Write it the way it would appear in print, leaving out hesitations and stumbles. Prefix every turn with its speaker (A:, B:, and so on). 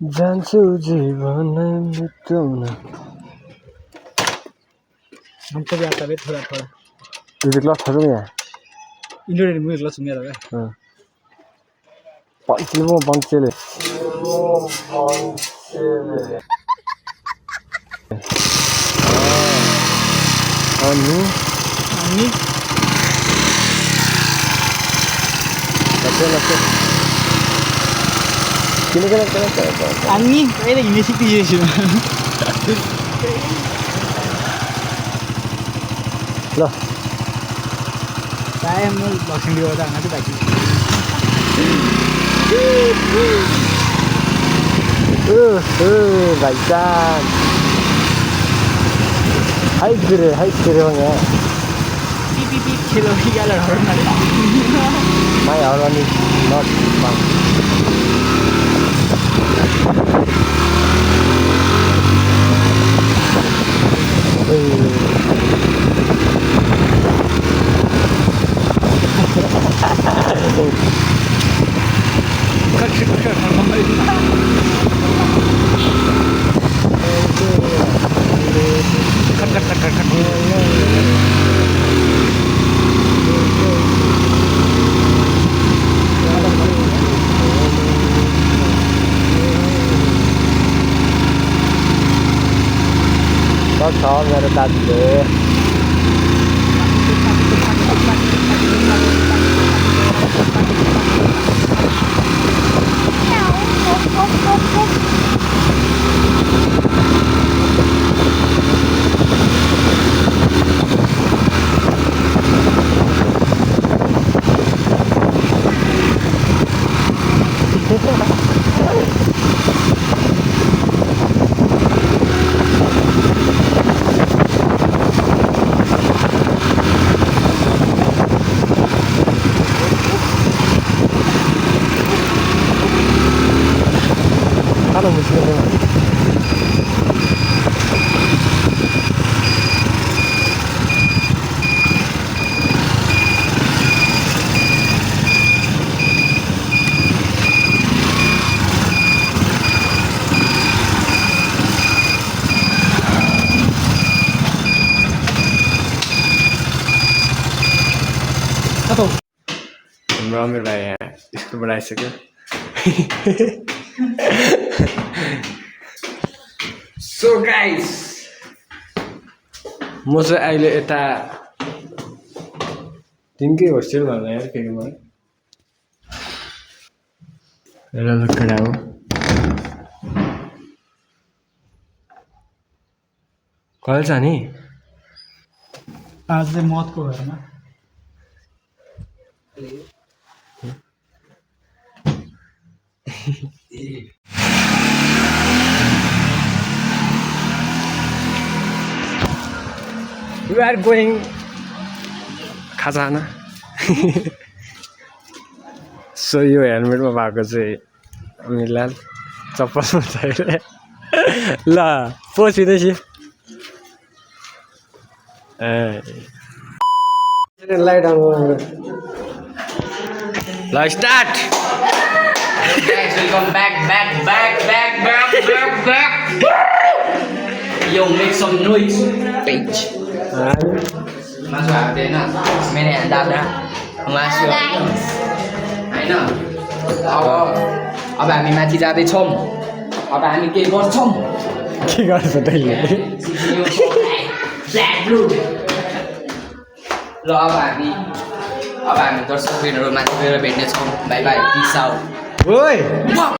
A: जान्छु जीवनलाई बिताउन
B: हमको भी आता है थोड़ा थोड़ा
A: म्युजिक ल छोडौँ यहाँ
B: इंडियन म्यूजिक ला सुनिया था
A: पन्छेले अनि
B: अनि अनि कहिले हिँड्ने सिकिसकेछु
A: ल
B: प्रायः म लक्ष्मी गर्दा आउँछु बाकी
A: भाइजान हाइट गिरे वहाँ
B: पिप पिप पिप खेलो गाला
A: माई हरानी नट बाङ छ मेरो दाजुले सानो मुस्किल हाम्रो अमिर भाइ यहाँ स्कुलबाट आइसक्यो सो गाइस म चाहिँ अहिले यता तिनकै होस्टेल भन्दा यार फेरि म एउटा केटा हो कहिले जाने
B: आज चाहिँ मतको भएन
A: We are going खजाना सो यो हेलमेटमा भएको चाहिँ अमिरलाल चप्पलमा छैन ल पसिँदैछु लाइट अन ल start
C: Welcome back. Yo, make some noise, bitch. Masuk hati na, mana anda ada? Masuk. Aina. अब हामी माथि जाँदैछौँ अब हामी के गर्छौँ
A: के गर्छ तैँले
C: ल अब हामी दर्शकहरू माथि गएर भेट्नेछौँ बाई बाई पिस आउट
A: ओइ